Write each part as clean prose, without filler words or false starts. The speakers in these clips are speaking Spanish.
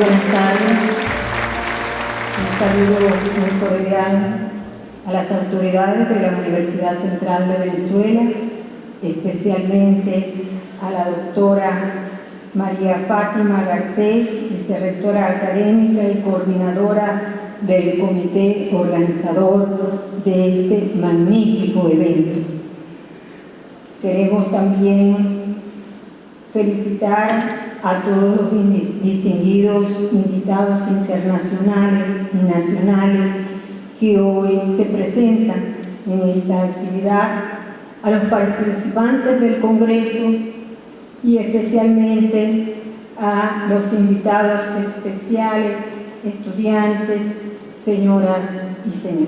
buenas tardes. Un saludo muy cordial a las autoridades de la Universidad Central de Venezuela, especialmente a la doctora María Fátima Garcés, vicerrectora académica y coordinadora del comité organizador de este magnífico evento. Queremos también felicitar a todos los distinguidos invitados internacionales y nacionales que hoy se presentan en esta actividad, a los participantes del Congreso y especialmente a los invitados especiales, estudiantes, señoras y señores.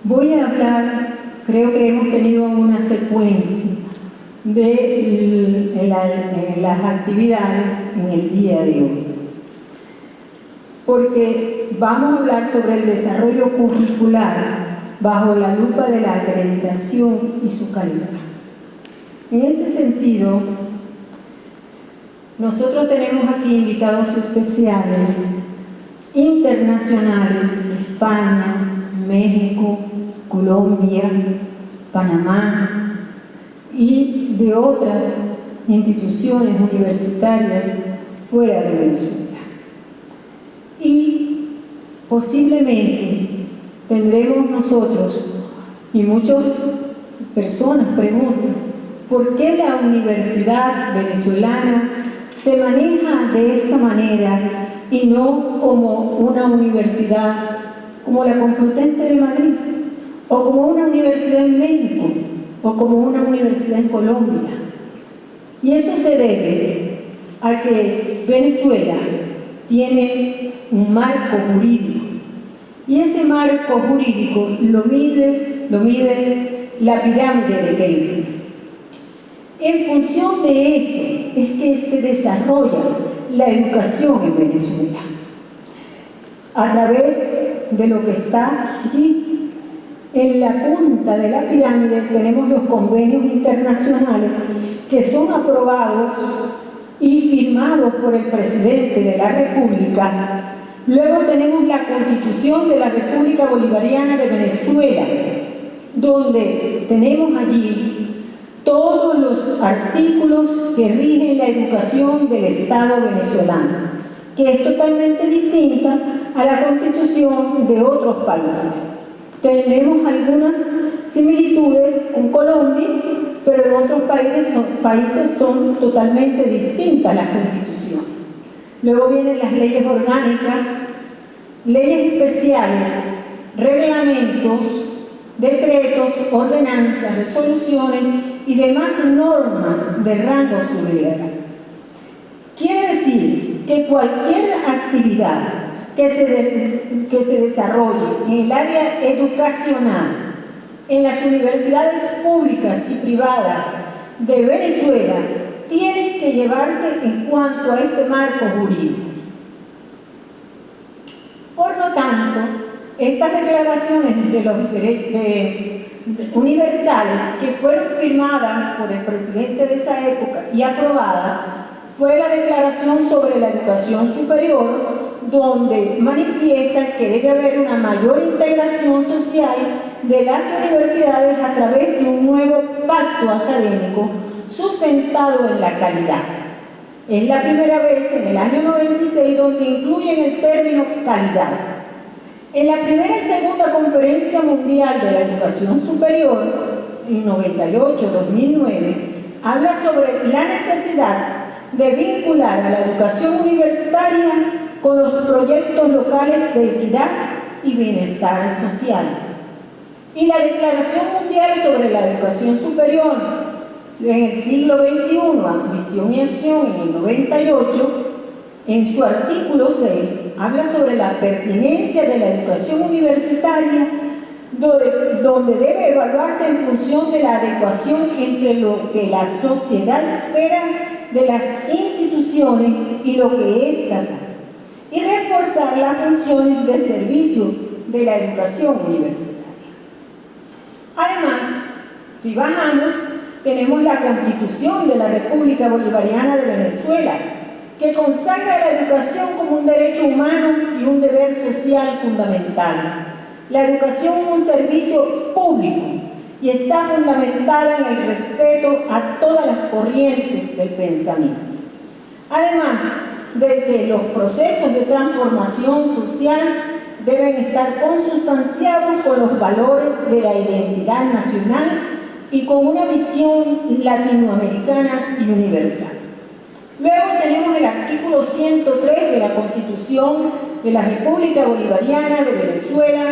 Voy a hablar, creo que hemos tenido una secuencia de las actividades en el día de hoy, porque vamos a hablar sobre el desarrollo curricular bajo la lupa de la acreditación y su calidad. En ese sentido, nosotros tenemos aquí invitados especiales internacionales de España, México, Colombia, Panamá y de otras instituciones universitarias fuera de Venezuela. Y posiblemente tendremos nosotros, y muchas personas preguntan, ¿por qué la universidad venezolana se maneja de esta manera y no como una universidad como la Complutense de Madrid, o como una universidad en México, o como una universidad en Colombia? Y eso se debe a que Venezuela tiene un marco jurídico, y ese marco jurídico lo mide la pirámide de Kelsen. En función de eso es que se desarrolla la educación en Venezuela, a través de lo que está allí. En la punta de la pirámide tenemos los convenios internacionales que son aprobados y firmados por el presidente de la República. Luego tenemos la Constitución de la República Bolivariana de Venezuela, donde tenemos allí todos los artículos que rigen la educación del Estado venezolano, que es totalmente distinta a la Constitución de otros países. Tenemos algunas similitudes con Colombia, pero en otros países son totalmente distintas las constituciones. Luego vienen las leyes orgánicas, leyes especiales, reglamentos, decretos, ordenanzas, resoluciones y demás normas de rango superior. Quiere decir que cualquier actividad que se desarrolle en el área educacional, en las universidades públicas y privadas de Venezuela, tiene que llevarse en cuanto a este marco jurídico. Por lo tanto, estas declaraciones de los derechos universales que fueron firmadas por el presidente de esa época y aprobadas, fue la Declaración sobre la Educación Superior, donde manifiesta que debe haber una mayor integración social de las universidades a través de un nuevo pacto académico sustentado en la calidad. Es la primera vez en el año 96 donde incluyen el término calidad. En la primera y segunda Conferencia Mundial de la Educación Superior, en 98-2009, habla sobre la necesidad de vincular a la educación universitaria con los proyectos locales de equidad y bienestar social. Y la Declaración Mundial sobre la Educación Superior en el siglo XXI, Visión y Acción, en el 98, en su artículo 6, habla sobre la pertinencia de la educación universitaria, donde debe evaluarse en función de la adecuación entre lo que la sociedad espera de las instituciones y lo que éstas hacen, y reforzar las funciones de servicio de la educación universitaria. Además, si bajamos, tenemos la Constitución de la República Bolivariana de Venezuela, que consagra la educación como un derecho humano y un deber social fundamental. La educación es un servicio público y está fundamentada en el respeto a todas las corrientes del pensamiento. Además de que los procesos de transformación social deben estar consustanciados con los valores de la identidad nacional y con una visión latinoamericana y universal. Luego tenemos el artículo 103 de la Constitución de la República Bolivariana de Venezuela,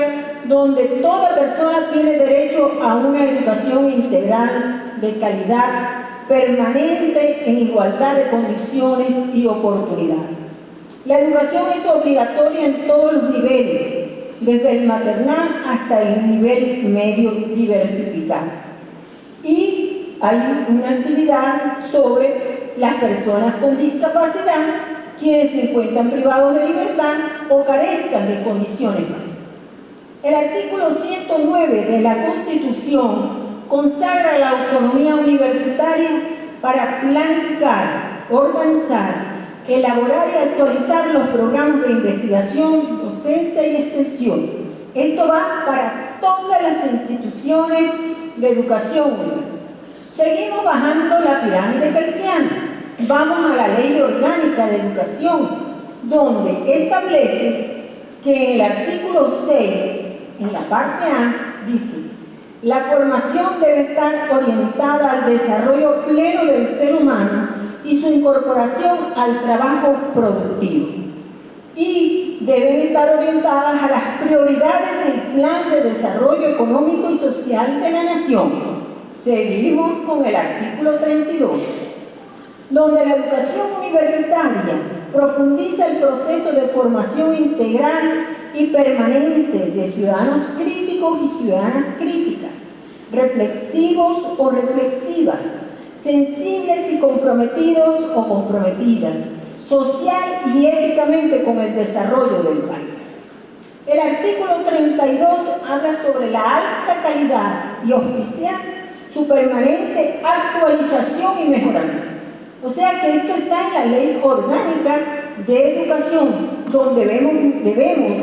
donde toda persona tiene derecho a una educación integral de calidad, permanente, en igualdad de condiciones y oportunidades. La educación es obligatoria en todos los niveles, desde el maternal hasta el nivel medio diversificado. Y hay una actividad sobre las personas con discapacidad, quienes se encuentran privados de libertad o carezcan de condiciones básicas. El artículo 109 de la Constitución consagra la autonomía universitaria para planificar, organizar, elaborar y actualizar los programas de investigación, docencia y extensión. Esto va para todas las instituciones de educación universitaria. Seguimos bajando la pirámide kelsiana. Vamos a la Ley Orgánica de Educación, donde establece que en el artículo 6, en la parte A, dice: la formación debe estar orientada al desarrollo pleno del ser humano y su incorporación al trabajo productivo. Y deben estar orientadas a las prioridades del Plan de Desarrollo Económico y Social de la Nación. Seguimos con el artículo 32, donde la educación universitaria profundiza el proceso de formación integral y permanente de ciudadanos críticos y ciudadanas críticas, reflexivos o reflexivas, sensibles y comprometidos o comprometidas, social y éticamente con el desarrollo del país. El artículo 32 habla sobre la alta calidad y auspiciar su permanente actualización y mejoramiento. O sea que esto está en la Ley Orgánica de Educación, donde debemos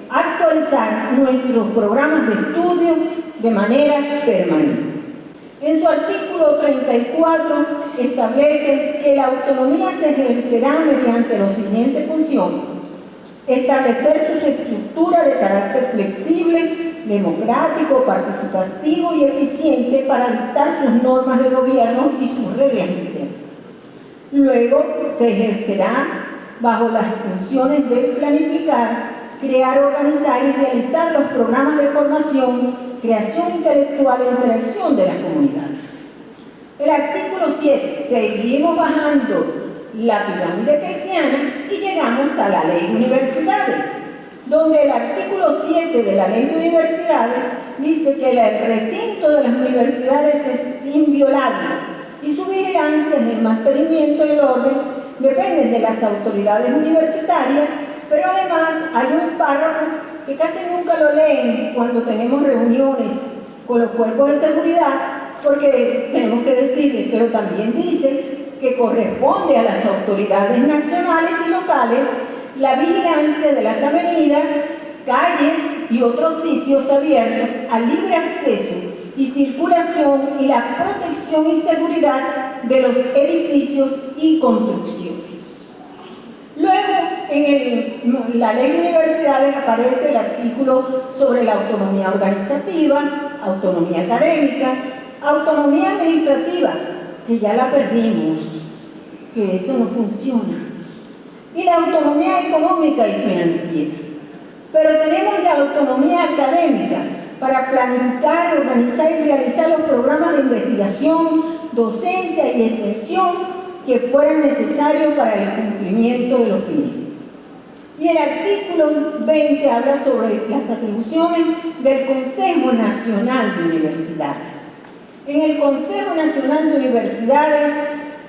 actualizar nuestros programas de estudios de manera permanente. En su artículo 34 establece que la autonomía se ejercerá mediante las siguientes funciones: establecer sus estructuras de carácter flexible, democrático, participativo y eficiente para dictar sus normas de gobierno y sus reglas internas. Luego se ejercerá bajo las funciones de planificar, crear, organizar y realizar los programas de formación, creación intelectual e interacción de las comunidades. El artículo 7, seguimos bajando la pirámide kelsiana y llegamos a la Ley de Universidades, donde el artículo 7 de la Ley de Universidades dice que el recinto de las universidades es inviolable y su vigilancia en el mantenimiento y el orden dependen de las autoridades universitarias, pero además hay un párrafo que casi nunca lo leen cuando tenemos reuniones con los cuerpos de seguridad, porque tenemos que decirles, pero también dice que corresponde a las autoridades nacionales y locales la vigilancia de las avenidas, calles y otros sitios abiertos a libre acceso y circulación y la protección y seguridad de los edificios y construcciones. Luego, en la Ley de Universidades aparece el artículo sobre la autonomía organizativa, autonomía académica, autonomía administrativa, que ya la perdimos, que eso no funciona, y la autonomía económica y financiera. Pero tenemos la autonomía académica para planificar, organizar y realizar los programas de investigación, docencia y extensión que fueran necesarios para el cumplimiento de los fines. Y el artículo 20 habla sobre las atribuciones del Consejo Nacional de Universidades. En el Consejo Nacional de Universidades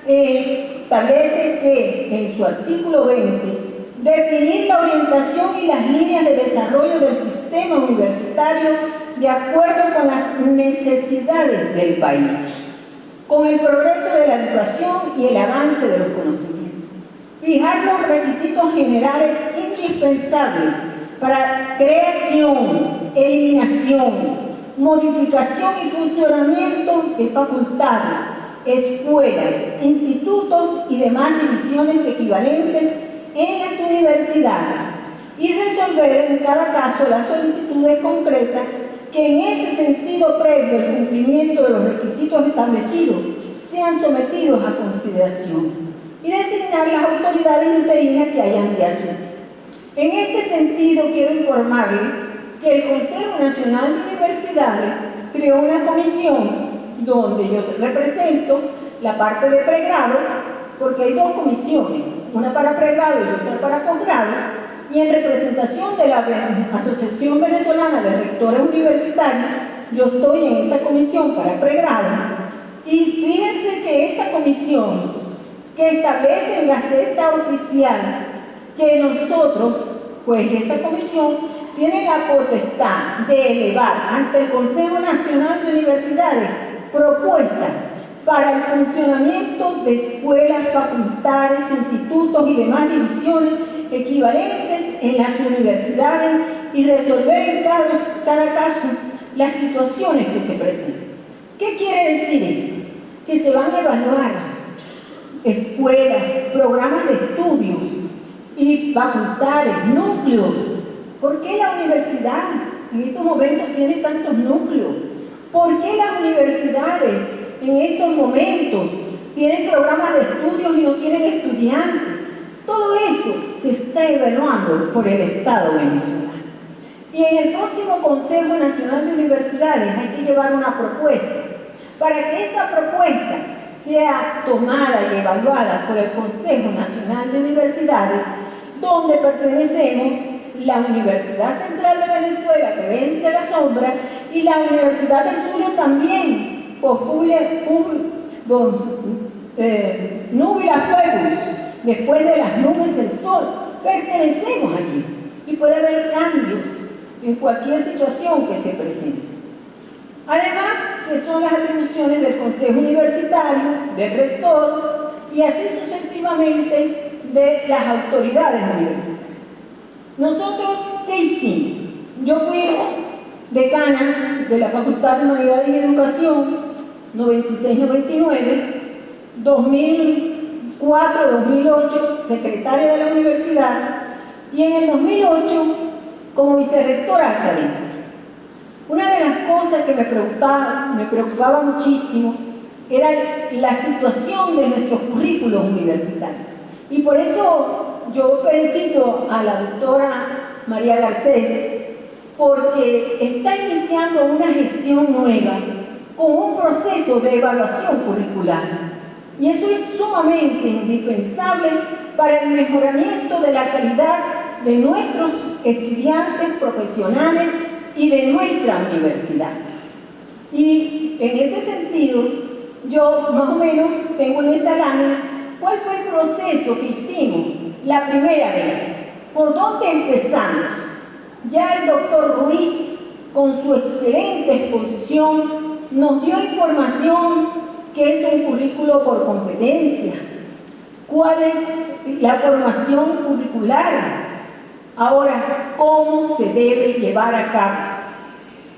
establece que, en su artículo 20, definir la orientación y las líneas de desarrollo del sistema universitario de acuerdo con las necesidades del país, con el progreso de la educación y el avance de los conocimientos. fijar los requisitos generales indispensables para creación, eliminación, modificación y funcionamiento de facultades, escuelas, institutos y demás divisiones equivalentes en las universidades y resolver en cada caso las solicitudes concretas que en ese sentido previo al cumplimiento de los requisitos establecidos sean sometidos a consideración y designar las autoridades interinas que hayan de asumir. En este sentido quiero informarle que el Consejo Nacional de Universidades creó una comisión donde yo represento la parte de pregrado, porque hay dos comisiones, una para pregrado y otra para posgrado, y en representación de la Asociación Venezolana de Rectores Universitarios, yo estoy en esa comisión para pregrado, y fíjense que esa comisión que establece en Gaceta Oficial que nosotros, pues esa comisión tiene la potestad de elevar ante el Consejo Nacional de Universidades propuestas para el funcionamiento de escuelas, facultades, institutos y demás divisiones equivalentes en las universidades y resolver en cada caso las situaciones que se presentan. ¿Qué quiere decir esto? Que se van a evaluar escuelas, programas de estudios y facultades, núcleos. ¿Por qué la universidad en estos momentos tiene tantos núcleos? ¿Por qué las universidades en estos momentos tienen programas de estudios y no tienen estudiantes? Todo eso se está evaluando por el Estado venezolano. Y en el próximo Consejo Nacional de Universidades hay que llevar una propuesta para que esa propuesta sea tomada y evaluada por el Consejo Nacional de Universidades, donde pertenecemos la Universidad Central de Venezuela, que vence la sombra, y la Universidad del Zulia también, Núbila Fuegos, después de las nubes el sol, pertenecemos allí. Y puede haber cambios en cualquier situación que se presente. Además, que son las atribuciones del Consejo Universitario, del rector, y así sucesivamente de las autoridades universitarias. Nosotros, ¿qué hicimos? Yo fui decana de la Facultad de Humanidades y Educación, 96-99, 2004-2008, secretaria de la universidad, y en el 2008, como vicerrectora académica. Una de las cosas que me preocupaba muchísimo era la situación de nuestros currículos universitarios. Y por eso yo felicito a la doctora María Garcés, porque está iniciando una gestión nueva con un proceso de evaluación curricular. Y eso es sumamente indispensable para el mejoramiento de la calidad de nuestros estudiantes profesionales y de nuestra universidad. Y en ese sentido, yo más o menos tengo en esta lámina cuál fue el proceso que hicimos la primera vez, por dónde empezamos. Ya el doctor Ruiz, con su excelente exposición, nos dio información que es un currículo por competencia, cuál es la formación curricular. Ahora, ¿cómo se debe llevar a cabo?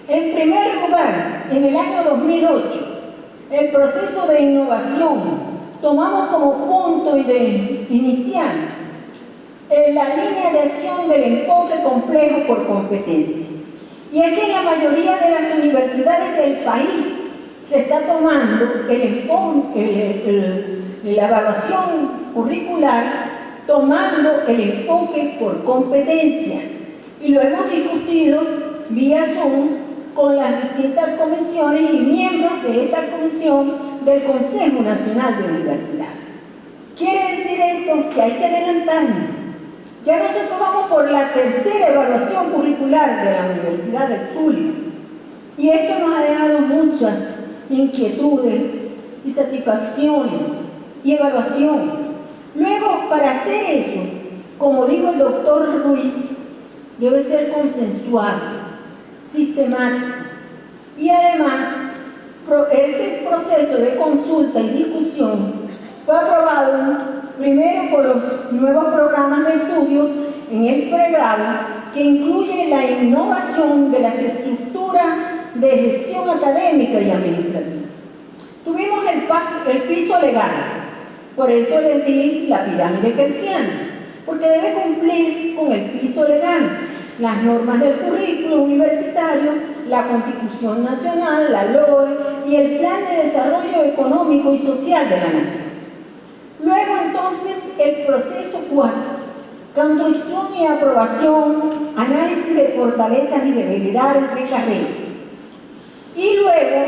En primer lugar, en el año 2008, el proceso de innovación, tomamos como punto inicial la línea de acción del enfoque complejo por competencia. Y es que en la mayoría de las universidades del país se está tomando la evaluación curricular, tomando el enfoque por competencias. Y lo hemos discutido vía Zoom con las distintas comisiones y miembros de esta comisión del Consejo Nacional de Universidades. Quiere decir esto que hay que adelantarnos. Ya nosotros vamos por la tercera evaluación curricular de la Universidad del Zulia. Y esto nos ha dejado muchas inquietudes y satisfacciones y evaluación. Luego, para hacer eso, como dijo el doctor Ruiz, debe ser consensuado, sistemático. Y además, ese proceso de consulta y discusión fue aprobado Primero, por los nuevos programas de estudios en el pregrado, que incluye la innovación de las estructuras de gestión académica y administrativa. Tuvimos el piso legal, por eso les di la pirámide kelsiana, porque debe cumplir con el piso legal, las normas del currículo universitario, la Constitución Nacional, la LOE y el Plan de Desarrollo Económico y Social de la Nación. Luego, entonces, el proceso 4, construcción y aprobación, análisis de fortalezas y debilidades de carrera. Y luego,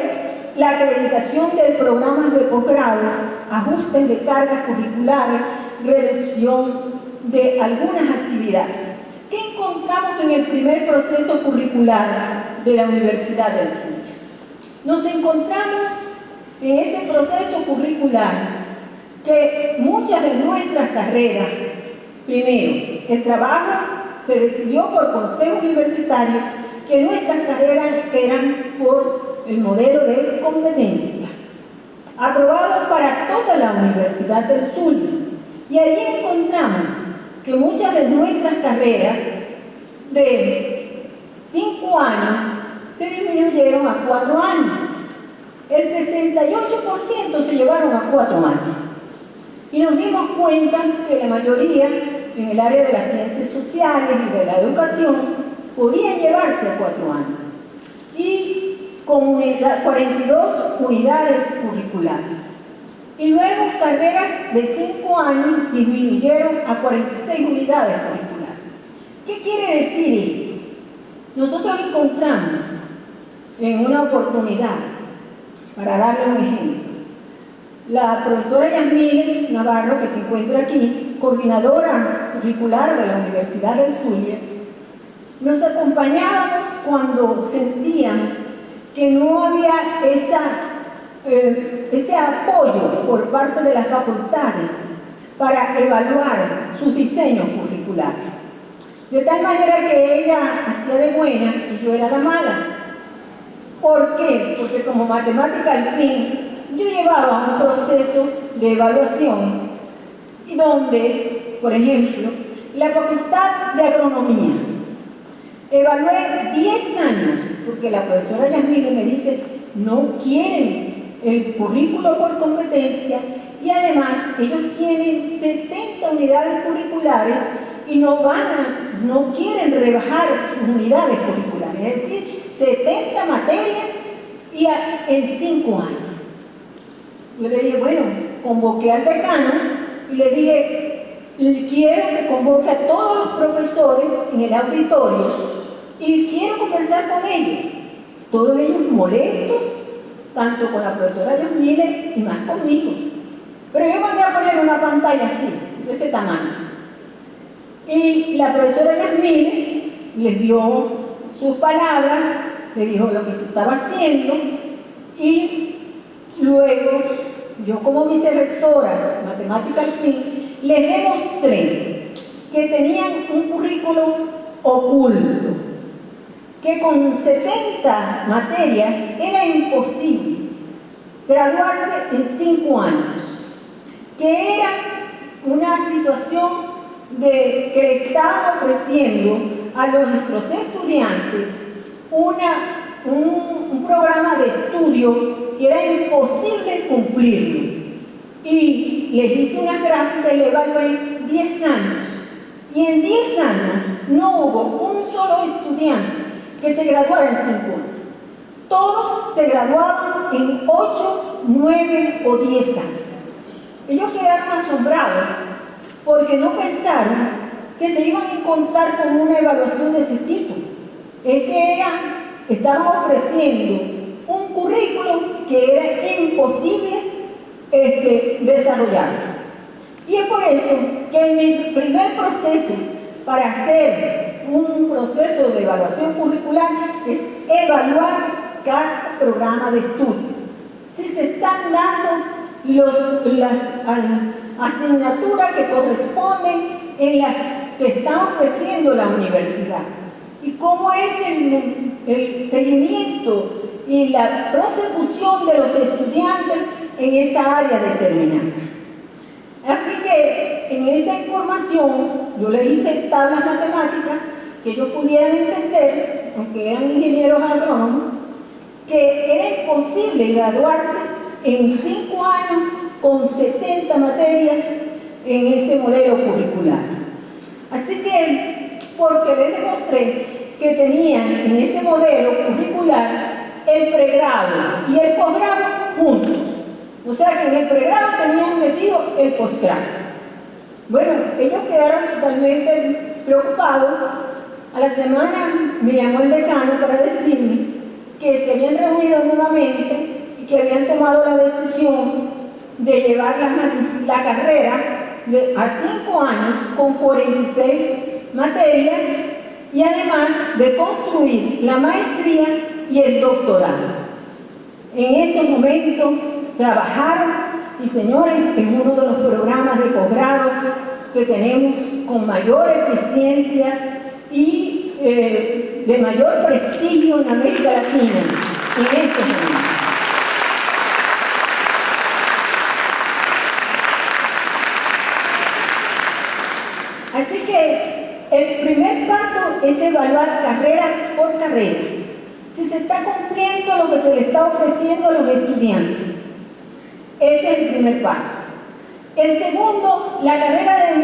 la acreditación del programa de posgrado, ajustes de cargas curriculares, reducción de algunas actividades. ¿Qué encontramos en el primer proceso curricular de la Universidad del Zulia? Nos encontramos en ese proceso curricular que muchas de nuestras carreras, primero, el trabajo se decidió por consejo universitario que nuestras carreras eran por el modelo de competencia, aprobado para toda la Universidad del Zulia. Y allí encontramos que muchas de nuestras carreras de 5 años se disminuyeron a 4 años. El 68% se llevaron a 4 años. Y nos dimos cuenta que la mayoría en el área de las ciencias sociales y de la educación podían llevarse a 4 años. Y con 42 unidades curriculares. Y luego carreras de 5 años disminuyeron a 46 unidades curriculares. ¿Qué quiere decir esto? Nosotros encontramos en una oportunidad, para darle un ejemplo, la profesora Yasmín Navarro, que se encuentra aquí, coordinadora curricular de la Universidad del Zulia, nos acompañábamos cuando sentían que no había ese apoyo por parte de las facultades para evaluar sus diseños curriculares. De tal manera que ella hacía de buena y yo era la mala. ¿Por qué? Porque como matemática al fin, yo llevaba un proceso de evaluación y donde, por ejemplo, la Facultad de Agronomía, evalué 10 años, porque la profesora Yasmín me dice, no quieren el currículo por competencia y además ellos tienen 70 unidades curriculares y no quieren rebajar sus unidades curriculares, es decir, 70 materias y en 5 años. Yo le dije, bueno, convoqué al decano y le dije, quiero que convoque a todos los profesores en el auditorio y quiero conversar con ellos. Todos ellos molestos, tanto con la profesora Yasmín y más conmigo. Pero yo mandé a poner una pantalla así, de ese tamaño. Y la profesora Yasmín les dio sus palabras, le dijo lo que se estaba haciendo y luego yo como vicerrectora de matemática al fin les demostré que tenían un currículo oculto, que con 70 materias era imposible graduarse en 5 años, que era una situación que le estaba ofreciendo a nuestros estudiantes un programa de estudio que era imposible cumplirlo. Y les hice una gráfica y le evalué 10 años. Y en 10 años no hubo un solo estudiante que se graduara en 5 años. Todos se graduaban en 8, 9 o 10 años. Ellos quedaron asombrados porque no pensaron que se iban a encontrar con una evaluación de ese tipo. Es que estaban ofreciendo un currículum que era imposible desarrollar. Y es por eso que en el primer proceso para hacer un proceso de evaluación curricular es evaluar cada programa de estudio. Si se están dando las asignaturas que corresponden en las que está ofreciendo la universidad y cómo es el seguimiento y la prosecución de los estudiantes en esa área determinada. Así que en esa información yo les hice tablas matemáticas que ellos pudieran entender, aunque eran ingenieros agrónomos, que era imposible graduarse en 5 años con 70 materias en ese modelo curricular. Así que, porque les demostré que tenían en ese modelo curricular el pregrado y el posgrado juntos. O sea que en el pregrado tenían metido el posgrado. Bueno, ellos quedaron totalmente preocupados. A la semana me llamó el decano para decirme que se habían reunido nuevamente y que habían tomado la decisión de llevar la carrera a 5 años con 46 materias y además de construir la maestría y el doctorado. En ese momento trabajaron y, señores, en uno de los programas de posgrado que tenemos con mayor eficiencia y de mayor prestigio en América Latina en este momento. Así que el primer paso es evaluar carrera por carrera, si se está cumpliendo lo que se le está ofreciendo a los estudiantes. Ese es el primer paso. El segundo, la carrera de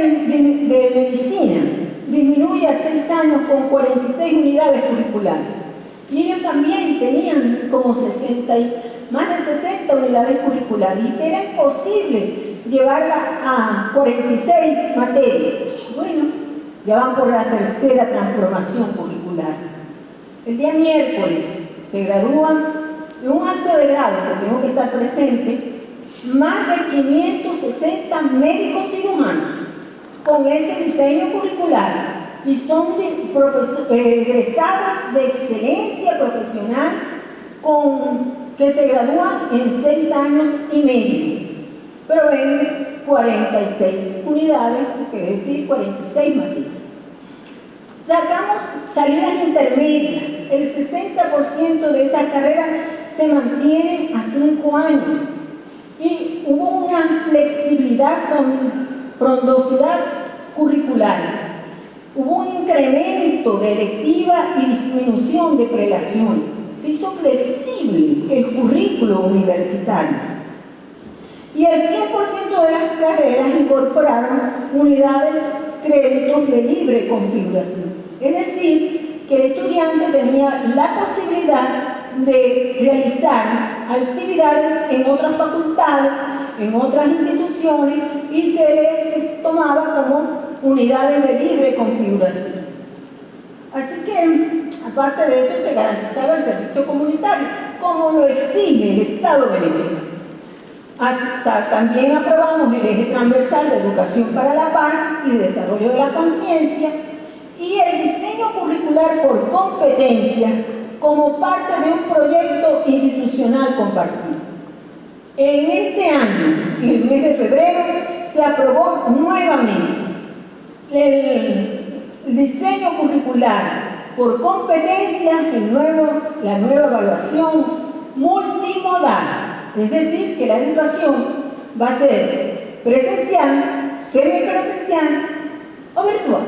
medicina disminuye a 6 años con 46 unidades curriculares. Y ellos también tenían como más de 60 unidades curriculares y que era imposible llevarla a 46 materias. Bueno, ya van por la tercera transformación curricular. El día miércoles se gradúan de un acto de grado que tengo que estar presente, más de 560 médicos cirujanos con ese diseño curricular y son egresados de excelencia profesional que se gradúan en 6 años y medio. Pero ven 46 unidades, que es decir, 46 materias. Sacamos salidas intermedias. El 60% de esas carreras se mantiene a 5 años. Y hubo una flexibilidad con frondosidad curricular. Hubo un incremento de electiva y disminución de prelación. Se hizo flexible el currículo universitario. Y el 100% de las carreras incorporaron unidades, créditos de libre configuración. Es decir, que el estudiante tenía la posibilidad de realizar actividades en otras facultades, en otras instituciones, y se le tomaba como unidades de libre configuración. Así que, aparte de eso, se garantizaba el servicio comunitario, como lo exige el Estado venezolano. También aprobamos el eje transversal de educación para la paz y desarrollo de la conciencia y el diseño curricular por competencia como parte de un proyecto institucional compartido. En este año, en el mes de febrero, se aprobó nuevamente el diseño curricular por competencia, la nueva evaluación multimodal. Es decir, que la educación va a ser presencial, semipresencial o virtual.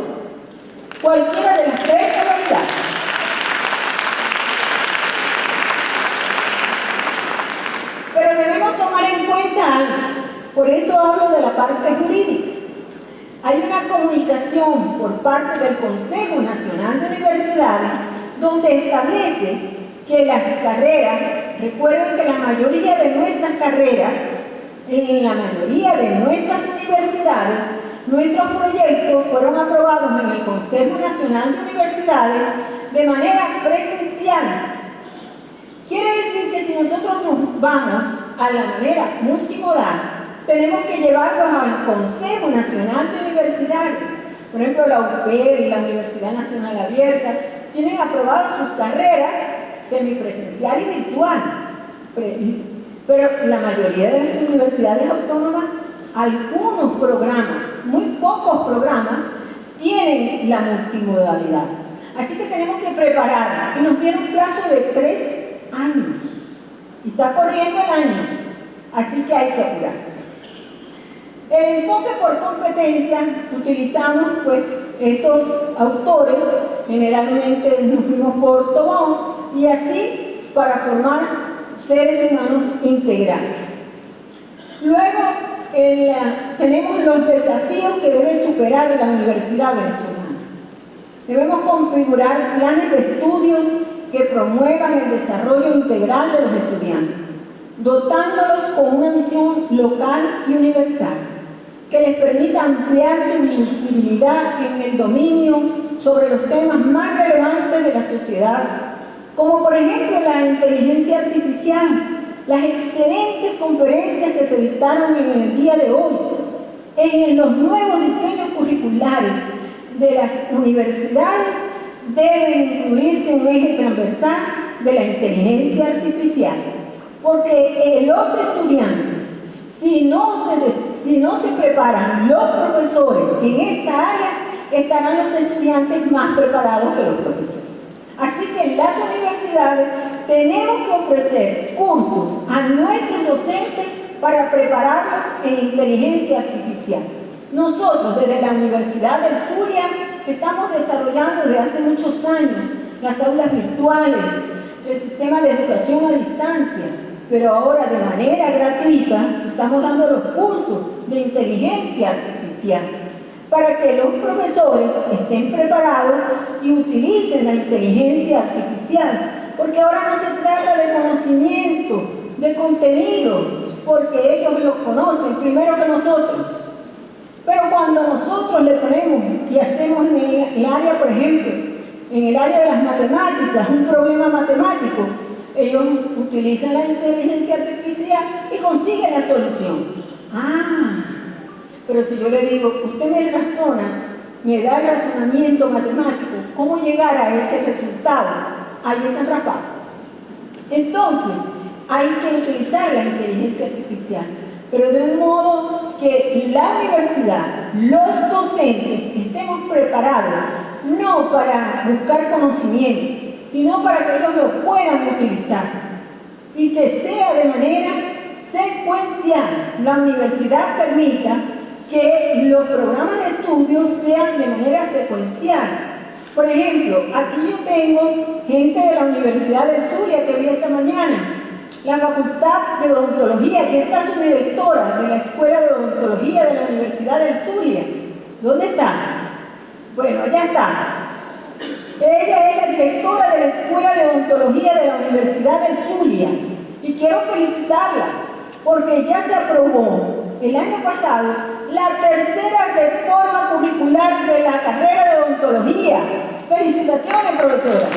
Cualquiera de las 3 modalidades. Pero debemos tomar en cuenta algo. Por eso hablo de la parte jurídica. Hay una comunicación por parte del Consejo Nacional de Universidades donde establece que las carreras, recuerden que la mayoría de nuestras carreras, en la mayoría de nuestras universidades, nuestros proyectos fueron aprobados en el Consejo Nacional de Universidades de manera presencial. Quiere decir que si nosotros nos vamos a la manera multimodal, tenemos que llevarlos al Consejo Nacional de Universidades. Por ejemplo, la UPED y la Universidad Nacional Abierta tienen aprobadas sus carreras semipresencial y virtual. Pero la mayoría de las universidades autónomas, algunos programas, muy pocos programas, tienen la multimodalidad. Así que tenemos que preparar. Y nos dieron un plazo de 3 años. Y está corriendo el año. Así que hay que apurarse. El enfoque por competencia, utilizamos pues estos autores, generalmente nos fuimos por Tobón, y así para formar seres humanos integrales. Luego tenemos los desafíos que debe superar la Universidad Venezolana. Debemos configurar planes de estudios que promuevan el desarrollo integral de los estudiantes, dotándolos con una misión local y universal, que les permita ampliar su visibilidad en el dominio sobre los temas más relevantes de la sociedad, como por ejemplo la inteligencia artificial, las excelentes conferencias que se dictaron en el día de hoy, en los nuevos diseños curriculares de las universidades debe incluirse un eje transversal de la inteligencia artificial, porque los estudiantes, si no se preparan los profesores en esta área, estarán los estudiantes más preparados que los profesores. Así que en las universidades tenemos que ofrecer cursos a nuestros docentes para prepararlos en inteligencia artificial. Nosotros, desde la Universidad del Zulia, estamos desarrollando desde hace muchos años las aulas virtuales, el sistema de educación a distancia, pero ahora de manera gratuita estamos dando los cursos de inteligencia artificial para que los profesores estén preparados y utilicen la inteligencia artificial, porque ahora no se trata de conocimiento, de contenido, porque ellos lo conocen primero que nosotros. Pero cuando nosotros le ponemos y hacemos en el área, por ejemplo, en el área de las matemáticas, un problema matemático, ellos utilizan la inteligencia artificial y consiguen la solución. Pero si yo le digo, usted me razona, me da el razonamiento matemático, ¿cómo llegar a ese resultado? Ahí están rapados. Entonces, hay que utilizar la inteligencia artificial, pero de un modo que la universidad, los docentes, estemos preparados, no para buscar conocimiento, sino para que ellos lo puedan utilizar y que sea de manera secuencial. La universidad permita que los programas de estudio sean de manera secuencial. Por ejemplo, aquí yo tengo gente de la Universidad del Zulia que vi esta mañana, la Facultad de Odontología, aquí está su directora de la Escuela de Odontología de la Universidad del Zulia. ¿Dónde está? Bueno, allá está. Ella es la directora de la Escuela de Odontología de la Universidad del Zulia y quiero felicitarla porque ya se aprobó el año pasado la tercera reforma curricular de la carrera de odontología. Felicitaciones, profesora.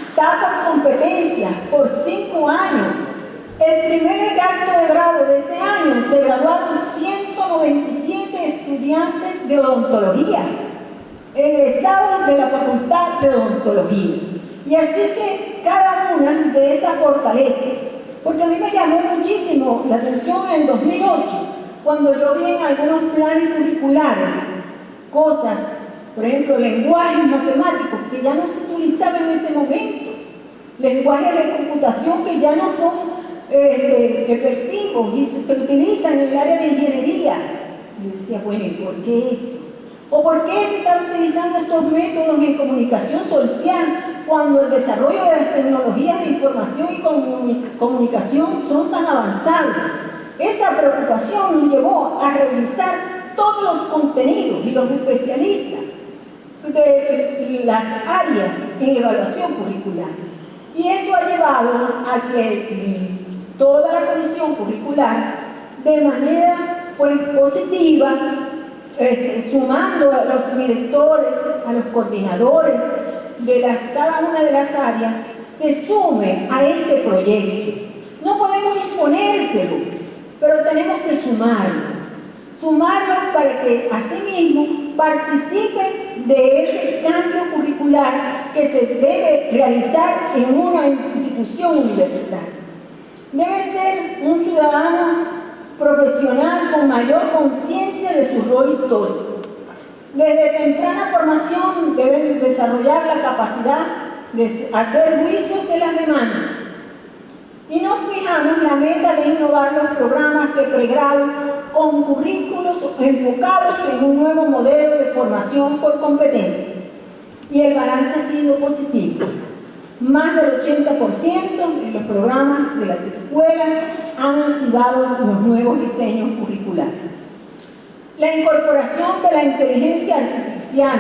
Está por competencia, por 5 años. El primer acto de grado de este año se graduaron 197 estudiantes de odontología, egresados de la Facultad de Odontología. Y así que cada una de esas fortalezas, porque a mí me llamó muchísimo la atención en el 2008, cuando yo vi en algunos planes curriculares cosas, por ejemplo, lenguajes matemáticos que ya no se utilizaban en ese momento, lenguajes de computación que ya no son efectivos y se utilizan en el área de ingeniería. Yo decía, bueno, ¿y por qué esto? ¿O por qué se están utilizando estos métodos en comunicación social cuando el desarrollo de las tecnologías de información y comunicación son tan avanzados? Esa preocupación nos llevó a revisar todos los contenidos y los especialistas de las áreas en evaluación curricular. Y eso ha llevado a que toda la comisión curricular, de manera pues positiva, sumando a los directores, a los coordinadores de cada una de las áreas, se sume a ese proyecto. No podemos imponérselo, pero tenemos que sumarlos para que asimismo participen de ese cambio curricular que se debe realizar en una institución universitaria. Debe ser un ciudadano profesional con mayor conciencia de su rol histórico. Desde temprana formación deben desarrollar la capacidad de hacer juicios de las demandas Y nos fijamos la meta de innovar los programas de pregrado con currículos enfocados en un nuevo modelo de formación por competencia. Y el balance ha sido positivo. Más del 80% de los programas de las escuelas han activado los nuevos diseños curriculares. La incorporación de la inteligencia artificial,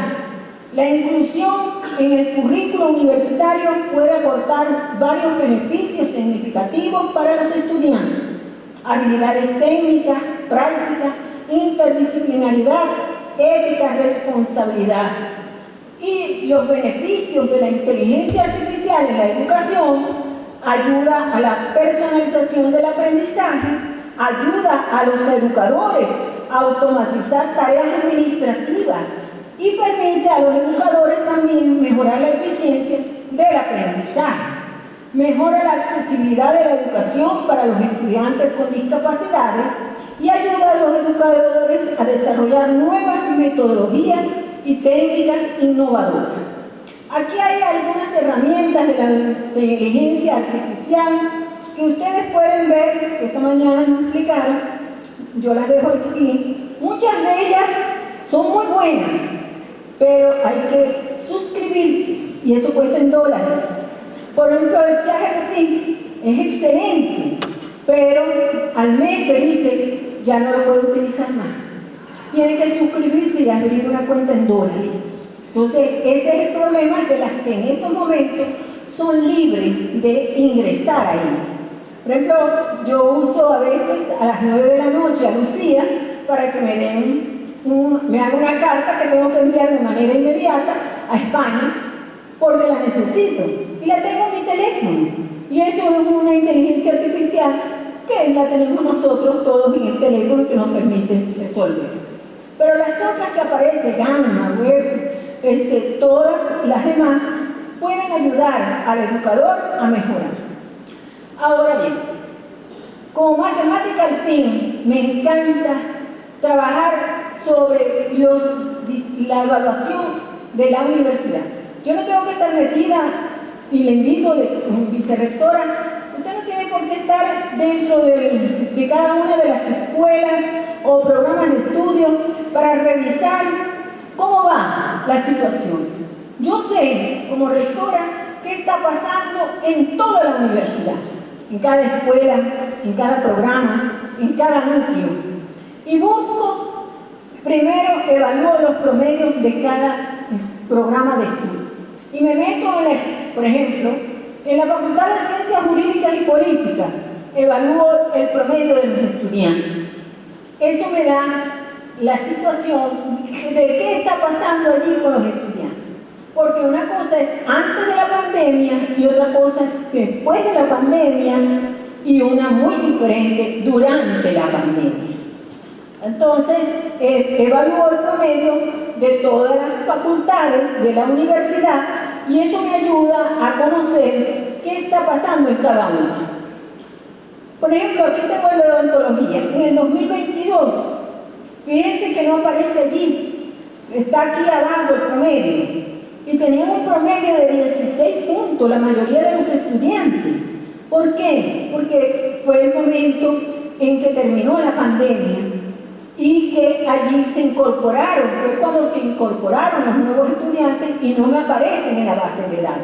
la inclusión en el currículo universitario puede aportar varios beneficios significativos para los estudiantes. Habilidades técnicas, prácticas, interdisciplinaridad, ética, responsabilidad. Y los beneficios de la inteligencia artificial en la educación: ayuda a la personalización del aprendizaje, ayuda a los educadores a automatizar tareas administrativas y permite a los educadores también mejorar la eficiencia del aprendizaje. Mejora la accesibilidad de la educación para los estudiantes con discapacidades y ayuda a los educadores a desarrollar nuevas metodologías y técnicas innovadoras. Aquí hay algunas herramientas de la inteligencia artificial que ustedes pueden ver, que esta mañana nos explicaron, yo las dejo aquí. Muchas de ellas son muy buenas, pero hay que suscribirse y eso cuesta en $. Por ejemplo, el ChatGPT es excelente, pero al mes te dice ya no lo puede utilizar más. Tiene que suscribirse y abrir una cuenta en $. Entonces, ese es el problema de las que en estos momentos son libres de ingresar ahí. Por ejemplo, yo uso a veces a las 9 de la noche a Lucía para que me haga una carta que tengo que enviar de manera inmediata a España porque la necesito y la tengo en mi teléfono. Y eso es una inteligencia artificial que la tenemos nosotros todos en el teléfono y que nos permite resolver. Pero las otras que aparecen, Gamma, Web, todas las demás, pueden ayudar al educador a mejorar. Ahora bien, como matemática al fin, me encanta trabajar sobre la evaluación de la universidad. Yo no tengo que estar metida, y le invito como vicerrectora, usted no tiene por qué estar dentro de cada una de las escuelas o programas de estudio para revisar cómo va la situación. Yo sé, como rectora, qué está pasando en toda la universidad, en cada escuela, en cada programa, en cada núcleo. Y busco, primero evalúo los promedios de cada programa de estudio. Y me meto, por ejemplo, en la Facultad de Ciencias Jurídicas y Políticas, evalúo el promedio de los estudiantes. Eso me da la situación de qué está pasando allí con los estudiantes. Porque una cosa es antes de la pandemia y otra cosa es después de la pandemia y una muy diferente durante la pandemia. Entonces, evalúo el promedio de todas las facultades de la universidad y eso me ayuda a conocer qué está pasando en cada una. Por ejemplo, aquí tengo el de odontología. En el 2022, fíjense que no aparece allí, está aquí abajo el promedio. Y tenían un promedio de 16 puntos, la mayoría de los estudiantes. ¿Por qué? Porque fue el momento en que terminó la pandemia y que allí se incorporaron, fue cuando se incorporaron los nuevos estudiantes y no me aparecen en la base de datos.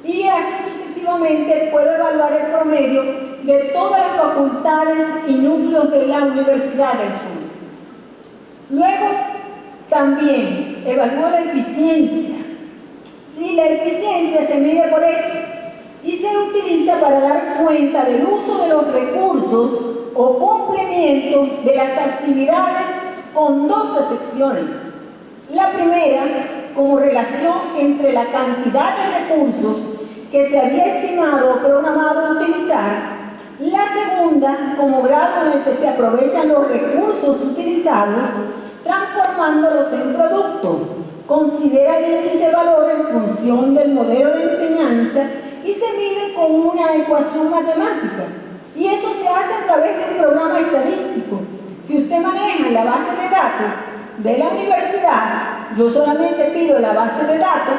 Y así sucesivamente puedo evaluar el promedio de todas las facultades y núcleos de la Universidad del Sur. Luego, también evalúo la eficiencia. Y la eficiencia se mide por eso y se utiliza para dar cuenta del uso de los recursos o cumplimiento de las actividades con dos acepciones. La primera, como relación entre la cantidad de recursos que se había estimado o programado utilizar. La segunda, como grado en el que se aprovechan los recursos utilizados, transformándolos en producto. Considera el índice valor en función del modelo de enseñanza y se mide con una ecuación matemática. Y eso se hace a través de un programa estadístico. Si usted maneja la base de datos de la universidad, yo solamente pido la base de datos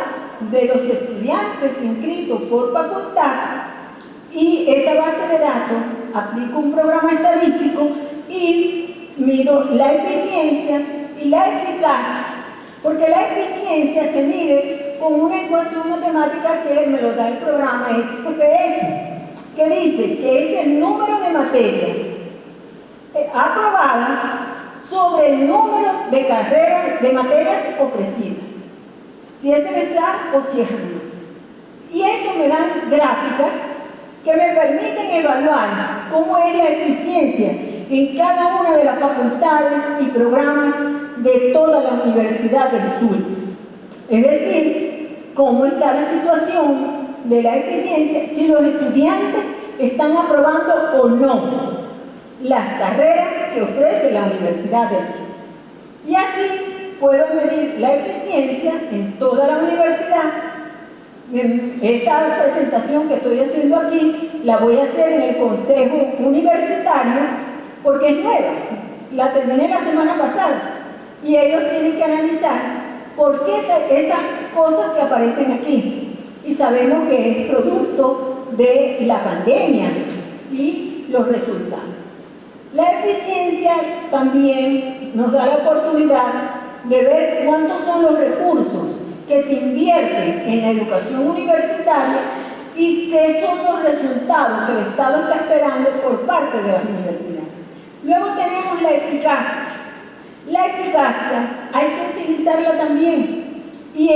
de los estudiantes inscritos por facultad y esa base de datos aplico un programa estadístico y mido la eficiencia y la eficacia, porque la eficiencia se mide con una ecuación matemática que me lo da el programa SPSS, que dice que es el número de materias aprobadas sobre el número de carreras, de materias ofrecidas, si es semestral o si es anual. Y eso me dan gráficas que me permiten evaluar cómo es la eficiencia en cada una de las facultades y programas de toda la Universidad del Sur. Es decir, cómo está la situación de la eficiencia, si los estudiantes están aprobando o no las carreras que ofrece la Universidad del Sur. Y así puedo medir la eficiencia en toda la universidad. Esta presentación que estoy haciendo aquí la voy a hacer en el Consejo Universitario porque es nueva, la terminé la semana pasada y ellos tienen que analizar por qué estas cosas que aparecen aquí, y sabemos que es producto de la pandemia y los resultados. La eficiencia también nos da la oportunidad de ver cuántos son los recursos que se invierten en la educación universitaria y qué son los resultados que el Estado está esperando por parte de las universidades. Luego tenemos la eficacia. La eficacia hay que utilizarla también, y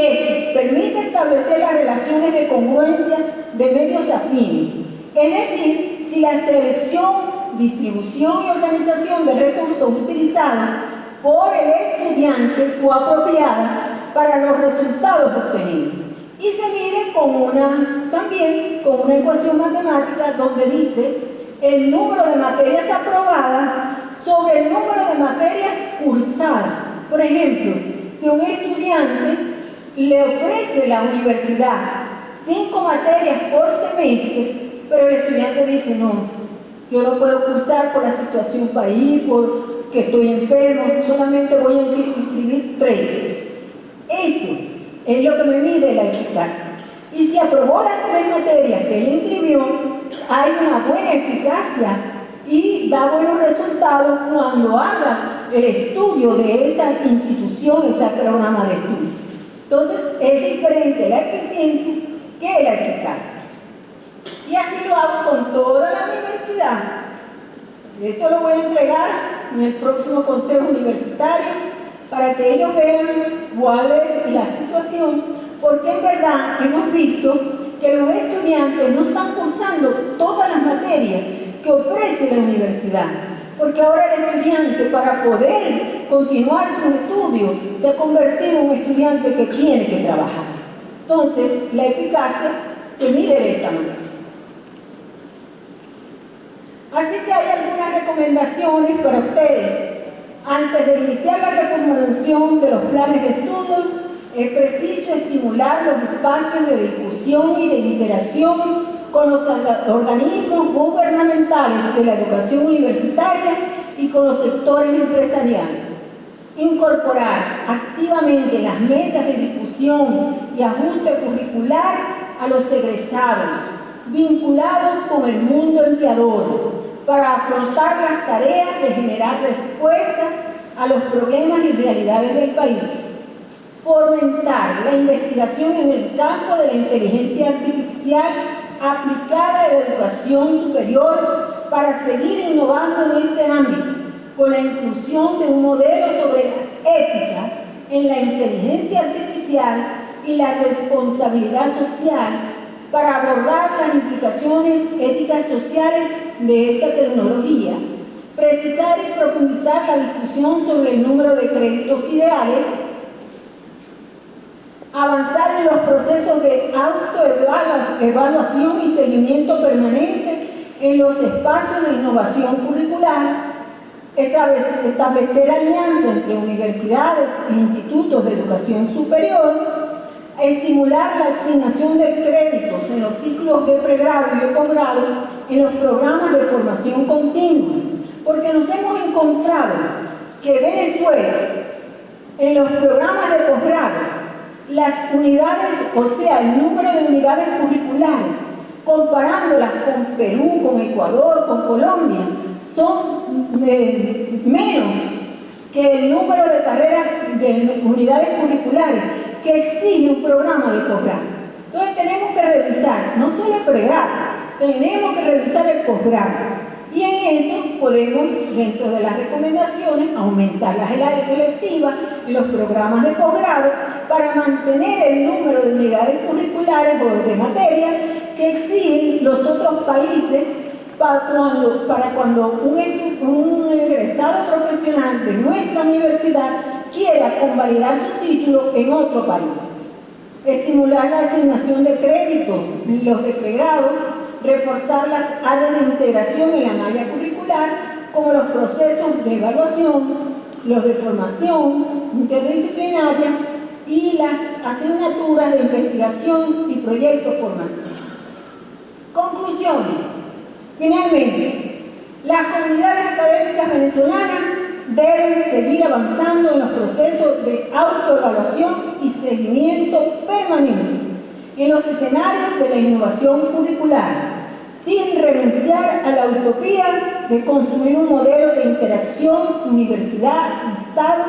permite establecer las relaciones de congruencia de medios afines, es decir, si la selección, distribución y organización de recursos utilizados por el estudiante fue apropiada para los resultados obtenidos. Y se mide también con una ecuación matemática donde dice el número de materias aprobadas sobre el número de materias cursadas. Por ejemplo, si un estudiante le ofrece la universidad 5 materias por semestre, pero el estudiante dice no, yo no puedo cursar por la situación país, porque estoy enfermo, solamente voy a inscribir 3. Eso es lo que me mide la eficacia. Y si aprobó las 3 materias que él inscribió, hay una buena eficacia y da buenos resultados cuando haga el estudio de esa institución, ese programa de estudio. Entonces, es diferente la eficiencia que la eficacia. Y así lo hago con toda la universidad. Esto lo voy a entregar en el próximo Consejo Universitario para que ellos vean cuál es la situación, porque en verdad hemos visto que los estudiantes no están cursando todas las materias que ofrece la universidad, porque ahora el estudiante, para poder continuar sus estudios, se ha convertido en un estudiante que tiene que trabajar. Entonces, la eficacia se mide de esta manera. Así que hay algunas recomendaciones para ustedes. Antes de iniciar la reformulación de los planes de estudio, es preciso estimular los espacios de discusión y de interacción con los organismos gubernamentales de la educación universitaria y con los sectores empresariales. Incorporar activamente las mesas de discusión y ajuste curricular a los egresados, vinculados con el mundo empleador, para afrontar las tareas de generar respuestas a los problemas y realidades del país. Fomentar la investigación en el campo de la inteligencia artificial aplicada a la educación superior para seguir innovando en este ámbito, con la inclusión de un modelo sobre la ética en la inteligencia artificial y la responsabilidad social para abordar las implicaciones éticas sociales de esa tecnología, precisar y profundizar la discusión sobre el número de créditos ideales, avanzar en los procesos de autoevaluación y seguimiento permanente en los espacios de innovación curricular, establecer alianzas entre universidades e institutos de educación superior, estimular la asignación de créditos en los ciclos de pregrado y de posgrado en los programas de formación continua, porque nos hemos encontrado que Venezuela, en los programas de posgrado, las unidades, o sea, el número de unidades curriculares comparándolas con Perú, con Ecuador, con Colombia, son menos que el número de carreras de unidades curriculares que exige un programa de posgrado. Entonces tenemos que revisar, no solo el pregrado, tenemos que revisar el posgrado. Y en eso podemos, dentro de las recomendaciones, aumentar las electivas y los programas de posgrado para mantener el número de unidades curriculares o de materias que exigen los otros países para cuando un egresado profesional de nuestra universidad quiera convalidar su título en otro país. Estimular la asignación de créditos, los de pregrado, reforzar las áreas de integración en la malla curricular, como los procesos de evaluación, los de formación interdisciplinaria y las asignaturas de investigación y proyectos formativos. Conclusiones. Finalmente, las comunidades académicas venezolanas deben seguir avanzando en los procesos de autoevaluación y seguimiento permanente en los escenarios de la innovación curricular, sin renunciar a la utopía de construir un modelo de interacción universidad-estado,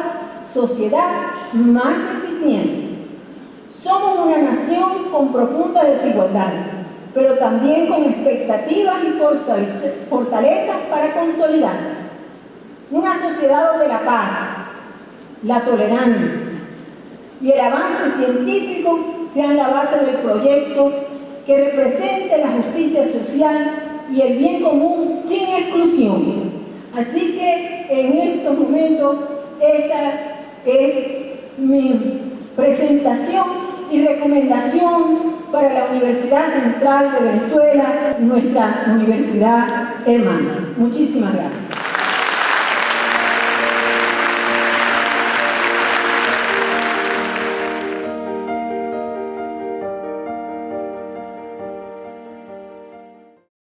sociedad más eficiente. Somos una nación con profunda desigualdad, pero también con expectativas y fortalezas para consolidar. Una sociedad donde la paz, la tolerancia y el avance científico sean la base del proyecto que represente la justicia social y el bien común sin exclusión. Así que en estos momentos esa es mi presentación y recomendación para la Universidad Central de Venezuela, nuestra universidad hermana. Muchísimas gracias.